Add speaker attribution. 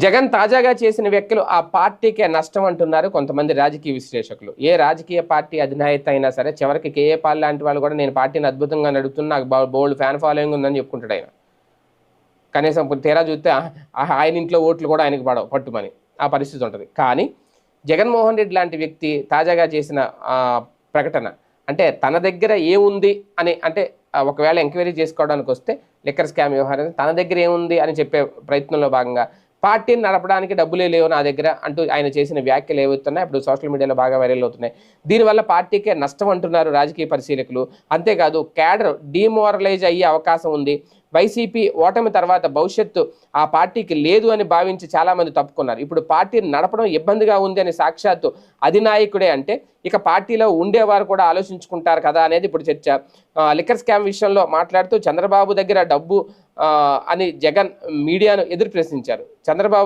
Speaker 1: జగన్ తాజాగా చేసిన వ్యాఖ్యలు ఆ పార్టీకే నష్టం అంటున్నారు కొంతమంది రాజకీయ విశ్లేషకులు. ఏ రాజకీయ పార్టీ అధినేత అయినా సరే చివరికి కేఏ పాల్ లాంటి వాళ్ళు కూడా నేను పార్టీని అద్భుతంగా నడుపుతున్నా, నాకు బోల్డ్ ఫ్యాన్ ఫాలోయింగ్ ఉందని చెప్పుకుంటాడు ఆయన. కనీసం తీరా చూస్తే ఆయన ఇంట్లో ఓట్లు కూడా ఆయనకు పడవు పట్టుమని ఆ పరిస్థితి ఉంటుంది. కానీ జగన్మోహన్ రెడ్డి లాంటి వ్యక్తి తాజాగా చేసిన ప్రకటన అంటే తన దగ్గర ఏముంది అని, అంటే ఒకవేళ ఎంక్వైరీ చేసుకోవడానికి వస్తే లిక్కర్ స్కామ్ వ్యవహారం తన దగ్గర ఏముంది అని చెప్పే ప్రయత్నంలో భాగంగా పార్టీని నడపడానికి డబ్బులే లేవు నా దగ్గర అంటూ ఆయన చేసిన వ్యాఖ్యలు ఏవవుతున్నాయి ఇప్పుడు సోషల్ మీడియాలో బాగా వైరల్ అవుతున్నాయి. దీనివల్ల పార్టీకే నష్టం అంటున్నారు రాజకీయ పరిశీలకులు. అంతేకాదు క్యాడర్ డిమోరలైజ్ అయ్యే అవకాశం ఉంది. వైసీపీ ఓటమి తర్వాత భవిష్యత్తు ఆ పార్టీకి లేదు అని భావించి చాలామంది తప్పుకున్నారు. ఇప్పుడు పార్టీని నడపడం ఇబ్బందిగా ఉంది అని సాక్షాత్తు అధినాయకుడే అంటే ఇక పార్టీలో ఉండేవారు కూడా ఆలోచించుకుంటారు కదా అనేది ఇప్పుడు చర్చ. లిక్కర్ స్కామ్ విషయంలో మాట్లాడుతూ చంద్రబాబు దగ్గర డబ్బు అని జగన్ మీడియాను ఎదురు ప్రశ్నించారు. చంద్రబాబు